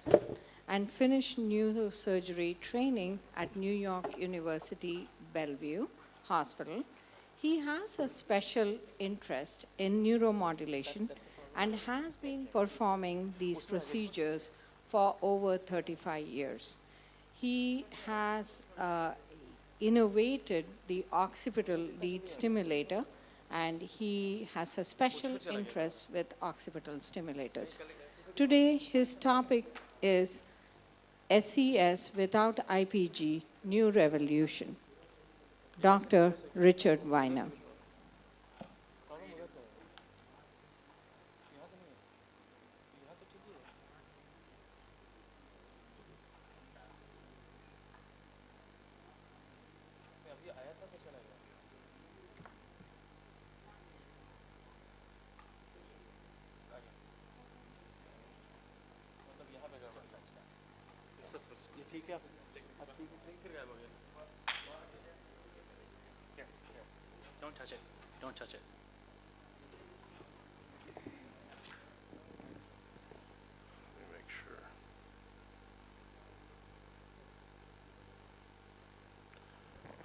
2000 and finished neurosurgery training at New York University Bellevue Hospital. He has a special interest in neuromodulation and has been performing these procedures for over 35 years. He has innovated the occipital lead stimulator, and he has a special interest with occipital stimulators. Today, his topic is SCS without IPG, New Revolution. Dr. Richard Weiner. Don't touch it. Don't touch it. Let me make sure.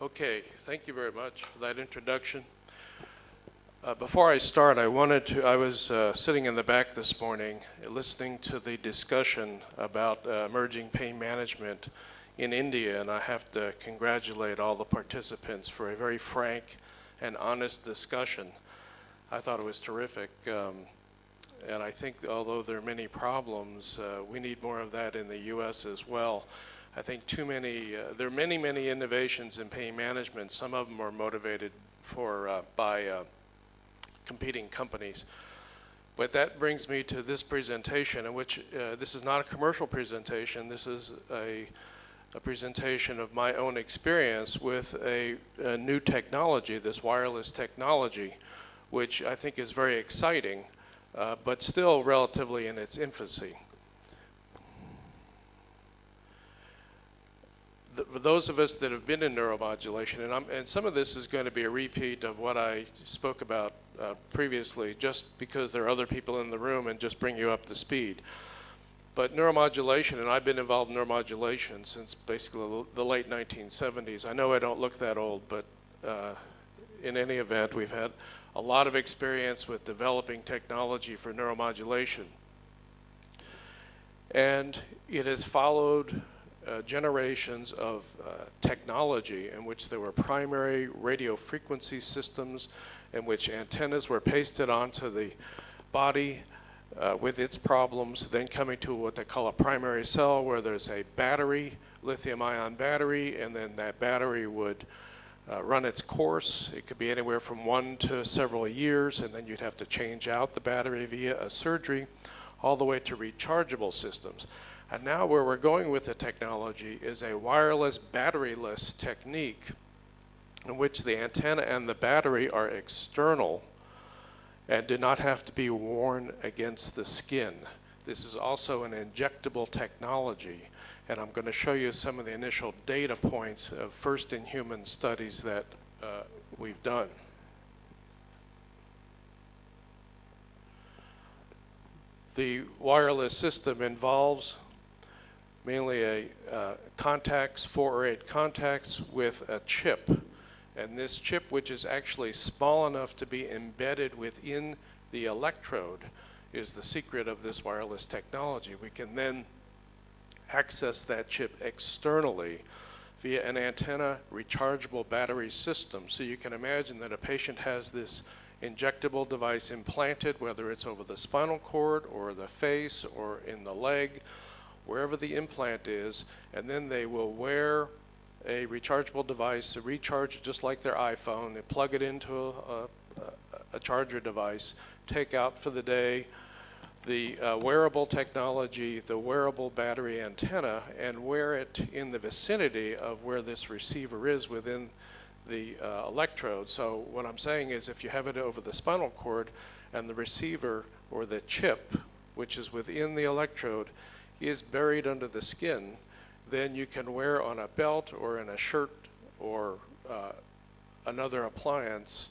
Okay, thank you very much for that introduction. Before I start, I was sitting in the back this morning listening to the discussion about emerging pain management in India, and I have to congratulate all the participants for a very frank and honest discussion. I thought it was terrific, and I think although there are many problems, we need more of that in the U.S. as well. I think there are many innovations in pain management. Some of them are motivated by competing companies. But that brings me to this presentation, in which this is not a commercial presentation. This is a presentation of my own experience with a new technology, this wireless technology, which I think is very exciting, but still relatively in its infancy. For those of us that have been in neuromodulation, and some of this is going to be a repeat of what I spoke about previously, just because there are other people in the room and just bring you up to speed. But neuromodulation, and I've been involved in neuromodulation since basically the late 1970s. I know I don't look that old, but in any event, we've had a lot of experience with developing technology for neuromodulation. And it has followed generations of technology in which there were primary radio frequency systems in which antennas were pasted onto the body with its problems, then coming to what they call a primary cell, where there's a battery, lithium-ion battery, and then that battery would run its course. It could be anywhere from 1 to several years, and then you'd have to change out the battery via a surgery, all the way to rechargeable systems. And now where we're going with the technology is a wireless batteryless technique in which the antenna and the battery are external and do not have to be worn against the skin. This is also an injectable technology, and I'm going to show you some of the initial data points of first-in-human studies that we've done. The wireless system involves mainly contacts, 4 or 8 contacts with a chip. And this chip, which is actually small enough to be embedded within the electrode, is the secret of this wireless technology. We can then access that chip externally via an antenna rechargeable battery system. So you can imagine that a patient has this injectable device implanted, whether it's over the spinal cord or the face or in the leg, wherever the implant is, and then they will wear a rechargeable device, a recharge just like their iPhone. They plug it into a charger device, take out for the day the wearable technology, the wearable battery antenna, and wear it in the vicinity of where this receiver is within the electrode. So what I'm saying is, if you have it over the spinal cord and the receiver or the chip, which is within the electrode, is buried under the skin, then you can wear on a belt or in a shirt or another appliance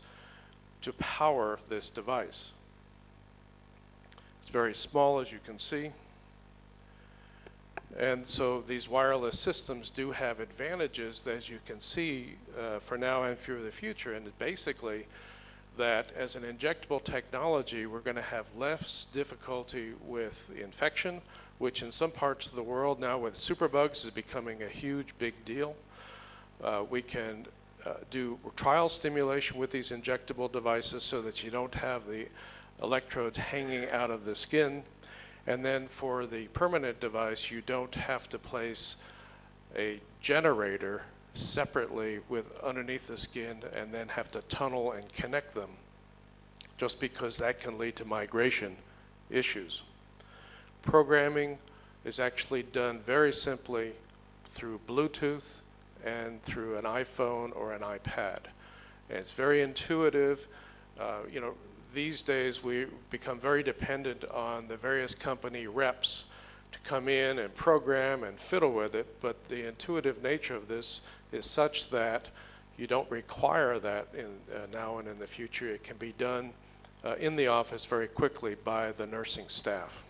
to power this device. It's very small, as you can see. And so these wireless systems do have advantages, as you can see, for now and for the future. And basically, that as an injectable technology, we're going to have less difficulty with infection, which in some parts of the world now with superbugs is becoming a huge big deal. We can do trial stimulation with these injectable devices so that you don't have the electrodes hanging out of the skin. And then for the permanent device, you don't have to place a generator separately with underneath the skin and then have to tunnel and connect them, just because that can lead to migration issues. Programming is actually done very simply through Bluetooth and through an iPhone or an iPad. And it's very intuitive. These days we become very dependent on the various company reps to come in and program and fiddle with it, but the intuitive nature of this is such that you don't require that now and in the future. It can be done in the office very quickly by the nursing staff.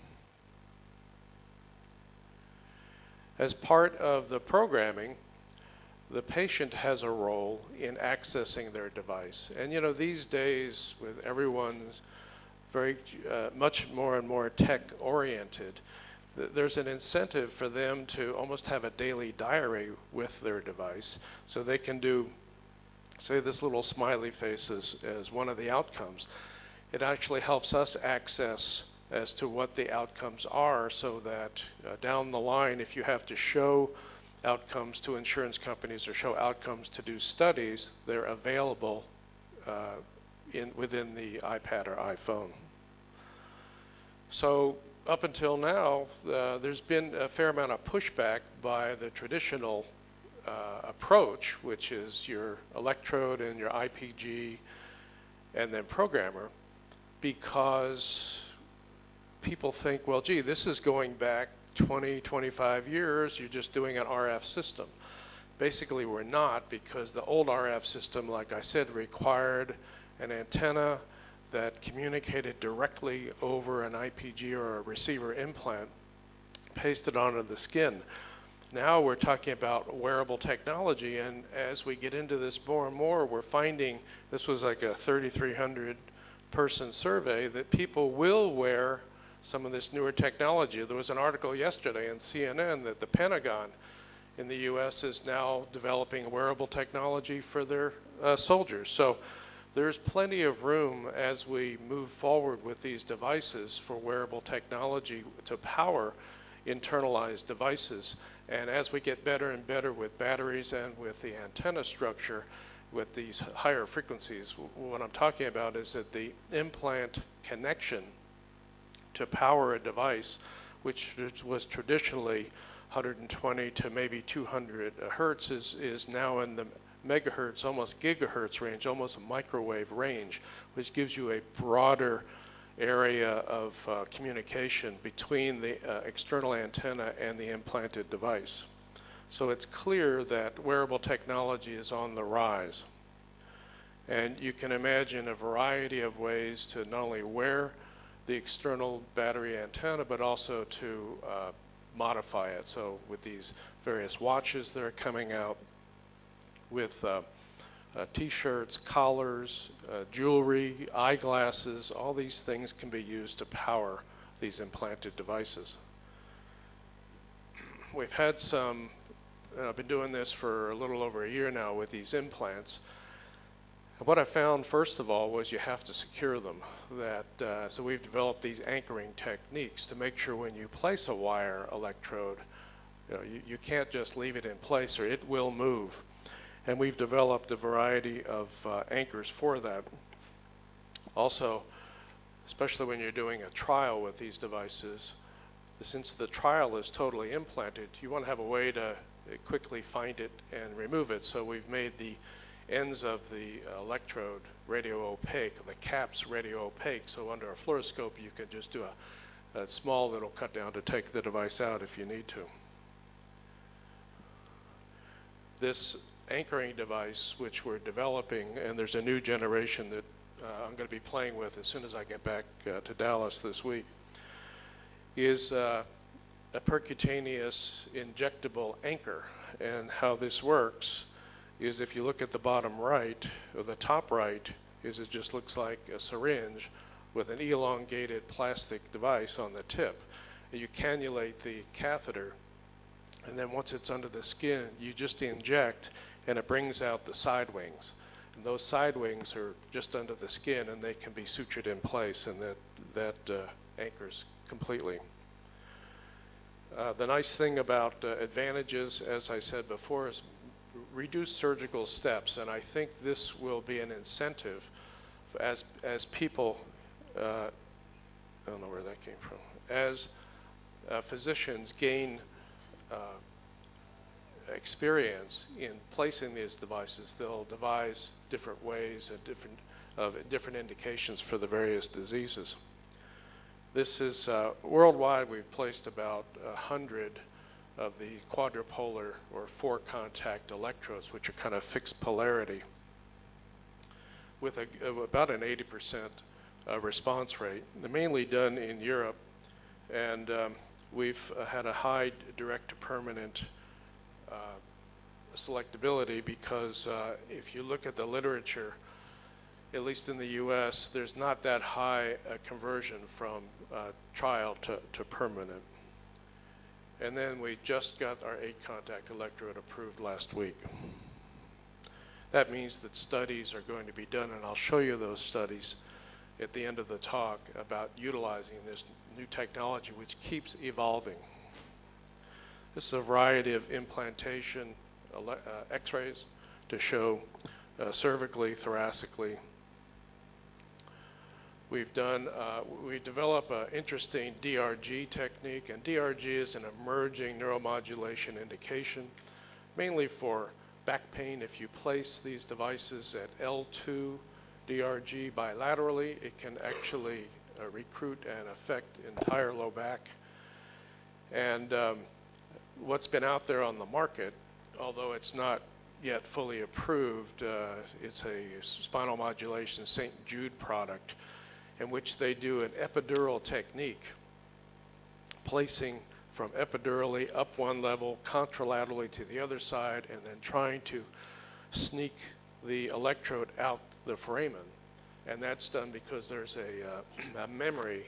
As part of the programming, the patient has a role in accessing their device. And these days, with everyone very much more and more tech-oriented, there's an incentive for them to almost have a daily diary with their device, so they can do, say, this little smiley face as one of the outcomes. It actually helps us access as to what the outcomes are, so that down the line, if you have to show outcomes to insurance companies or show outcomes to do studies, they're available within the iPad or iPhone. So up until now, there's been a fair amount of pushback by the traditional approach, which is your electrode and your IPG and then programmer, because people think, well, gee, this is going back 20, 25 years, you're just doing an RF system. Basically, we're not, because the old RF system, like I said, required an antenna that communicated directly over an IPG or a receiver implant pasted onto the skin. Now we're talking about wearable technology, and as we get into this more and more, we're finding, this was like a 3,300 person survey, that people will wear some of this newer technology. There was an article yesterday in CNN that the Pentagon in the US is now developing wearable technology for their soldiers. So there's plenty of room as we move forward with these devices for wearable technology to power internalized devices. And as we get better and better with batteries and with the antenna structure with these higher frequencies, what I'm talking about is that the implant connection to power a device, which was traditionally 120 to maybe 200 hertz, is now in the megahertz, almost gigahertz range, almost a microwave range, which gives you a broader area of communication between the external antenna and the implanted device. So it's clear that wearable technology is on the rise. And you can imagine a variety of ways to not only wear the external battery antenna, but also to modify it. So with these various watches that are coming out, with t-shirts, collars, jewelry, eyeglasses, all these things can be used to power these implanted devices. We've had some, I've been doing this for a little over a year now with these implants. And what I found, first of all, was you have to secure them. So we've developed these anchoring techniques to make sure when you place a wire electrode, you can't just leave it in place or it will move. And we've developed a variety of anchors for that. Also, especially when you're doing a trial with these devices, since the trial is totally implanted, you want to have a way to quickly find it and remove it. So we've made the ends of the electrode radio opaque, the caps radio opaque, so under a fluoroscope you can just do a small little cut down to take the device out if you need to. This anchoring device, which we're developing, and there's a new generation that I'm going to be playing with as soon as I get back to Dallas this week, is a 3D printed anchoring device. So it's a small little cut down to take the device out if you need to. This anchoring device, which we're developing, and there's a new generation that I'm going to be playing with as soon as I get back to Dallas this week, is a 3D printed anchoring device. So it's a small little cut down to take the device out if you need to. This a percutaneous injectable anchor. And how this works is if you look at the bottom right, or the top right, is it just looks like a syringe with an elongated plastic device on the tip. And you cannulate the catheter, and then once it's under the skin, you just inject, and it brings out the side wings. And those side wings are just under the skin, and they can be sutured in place, and that anchors completely. The nice thing about advantages, as I said before, is reduced surgical steps, and I think this will be an incentive as people, I don't know where that came from, as physicians gain experience in placing these devices, they'll devise different ways and different indications for the various diseases. This is worldwide. We've placed about 100 of the quadrupolar or 4-contact electrodes, which are kind of fixed polarity, with about an 80% response rate. They're mainly done in Europe, and we've had a high direct to permanent selectability because if you look at the literature, at least in the US, there's not that high conversion from trial to permanent. And then we just got our 8-contact electrode approved last week. That means that studies are going to be done, and I'll show you those studies at the end of the talk about utilizing this new technology, which keeps evolving. This is a variety of implantation x-rays to show cervically, thoracically. We develop an interesting DRG technique, and DRG is an emerging neuromodulation indication, mainly for back pain. If you place these devices at L2 DRG bilaterally, it can actually recruit and affect entire low back. And what's been out there on the market, although it's not yet fully approved, it's a spinal modulation St. Jude product, in which they do an epidural technique, placing from epidurally up one level, contralaterally to the other side, and then trying to sneak the electrode out the foramen. And that's done because there's a memory.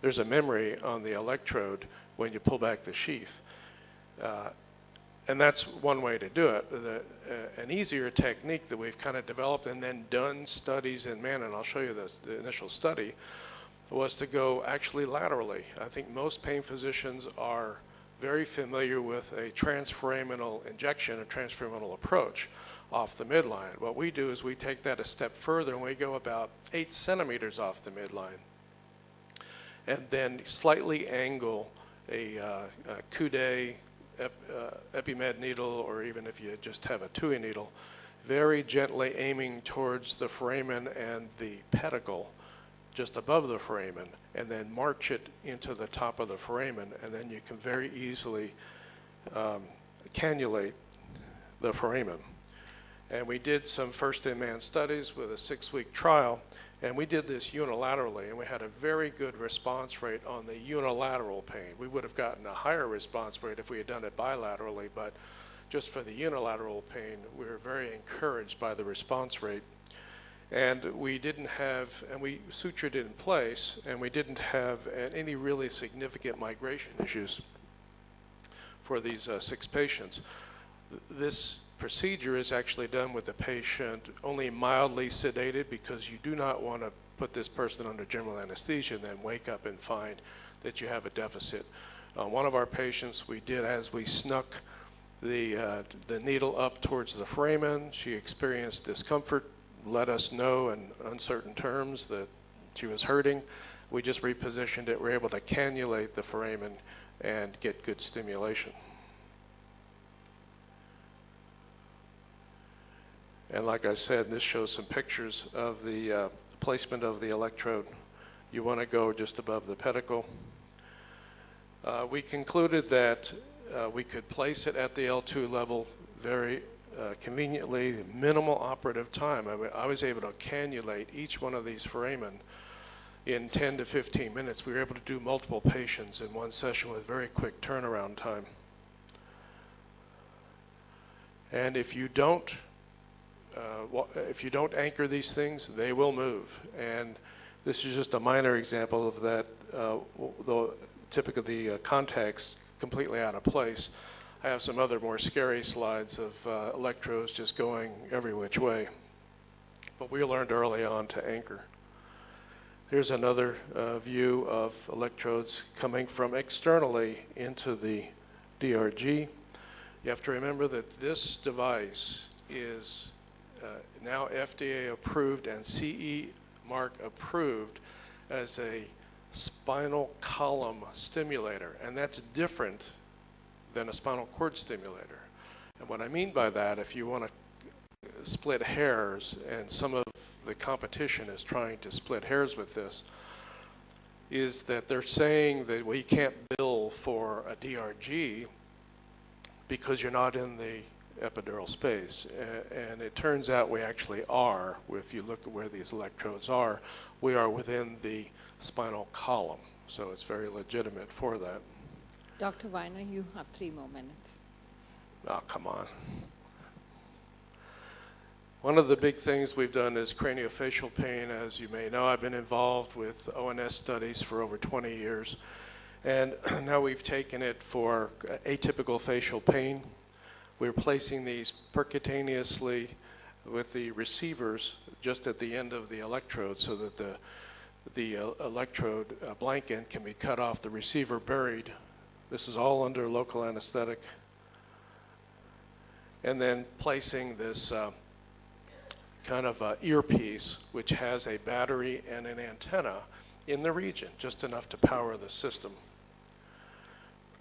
There's a memory on the electrode when you pull back the sheath. And that's one way to do it. An easier technique that we've kind of developed and then done studies in man, and I'll show you the initial study, was to go actually laterally. I think most pain physicians are very familiar with a transforaminal injection, a transforaminal approach off the midline. What we do is we take that a step further, and we go about 8 centimeters off the midline, and then slightly angle a coude epimed needle, or even if you just have a TUI needle, very gently aiming towards the foramen and the pedicle just above the foramen, and then march it into the top of the foramen, and then you can very easily cannulate the foramen. And we did some first-in-man studies with a 6-week trial, and we did this unilaterally, and we had a very good response rate on the unilateral pain. We would have gotten a higher response rate if we had done it bilaterally, but just for the unilateral pain, we were very encouraged by the response rate. And we didn't have, and we sutured it in place, and we didn't have any really significant migration issues for these 6 patients. This procedure is actually done with the patient only mildly sedated, because you do not want to put this person under general anesthesia and then wake up and find that you have a deficit. One of our patients, we did, as we snuck the needle up towards the foramen, she experienced discomfort, let us know in uncertain terms that she was hurting. We just repositioned it. We're able to cannulate the foramen and get good stimulation. And like I said, this shows some pictures of the placement of the electrode. You want to go just above the pedicle. We concluded that we could place it at the L2 level very conveniently, minimal operative time. I was able to cannulate each one of these foramen in 10 to 15 minutes. We were able to do multiple patients in one session with very quick turnaround time. And if you don't anchor these things, they will move. And this is just a minor example of that, typically the contacts completely out of place. I have some other more scary slides of electrodes just going every which way. But we learned early on to anchor. Here's another view of electrodes coming from externally into the DRG. You have to remember that this device is now FDA approved and CE mark approved as a spinal column stimulator, and that's different than a spinal cord stimulator. And what I mean by that, if you want to split hairs, and some of the competition is trying to split hairs with this, is that they're saying that we can't bill for a DRG because you're not in the epidural space. And it turns out we actually are. If you look at where these electrodes are, we are within the spinal column. So it's very legitimate for that. Dr. Weiner, you have 3 more minutes. Oh, come on. One of the big things we've done is craniofacial pain. As you may know, I've been involved with ONS studies for over 20 years. And now we've taken it for atypical facial pain. We're placing these percutaneously with the receivers just at the end of the electrode so that the electrode blank end can be cut off, the receiver buried. This is all under local anesthetic. And then placing this kind of earpiece, which has a battery and an antenna in the region, just enough to power the system.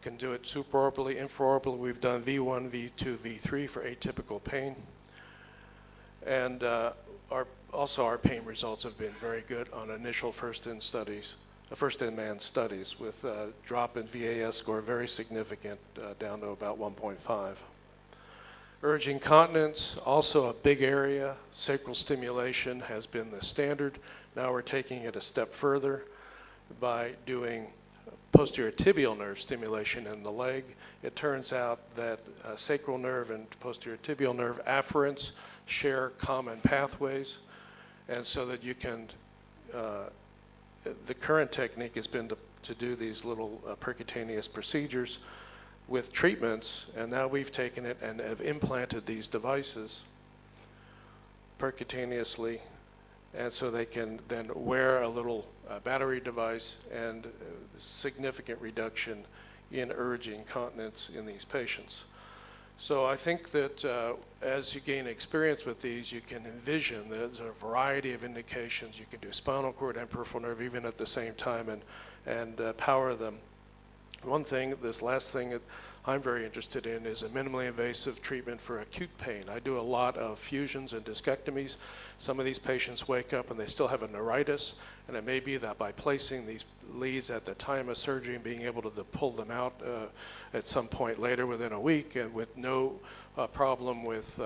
Can do it supraorbitally, infraorbitally. We've done V1, V2, V3 for atypical pain. And also our pain results have been very good on initial first-in man studies with drop in VAS score very significant, down to about 1.5. Urge incontinence, also a big area. Sacral stimulation has been the standard. Now we're taking it a step further by doing posterior tibial nerve stimulation in the leg. It turns out that sacral nerve and posterior tibial nerve afferents share common pathways, and so that you can, the current technique has been to do these little percutaneous procedures with treatments, and now we've taken it and have implanted these devices percutaneously, and so they can then wear a little battery device, and significant reduction in urge incontinence in these patients. So I think that as you gain experience with these, you can envision there's a variety of indications. You can do spinal cord and peripheral nerve even at the same time and power them. One thing, this last thing that I'm very interested in is a minimally invasive treatment for acute pain. I do a lot of fusions and discectomies. Some of these patients wake up and they still have a neuritis, and it may be that by placing these leads at the time of surgery and being able to pull them out at some point later within a week, and with no problem with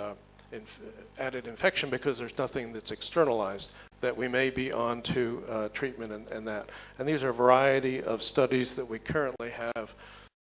added infection because there's nothing that's externalized, that we may be on to treatment and that. And these are a variety of studies that we currently have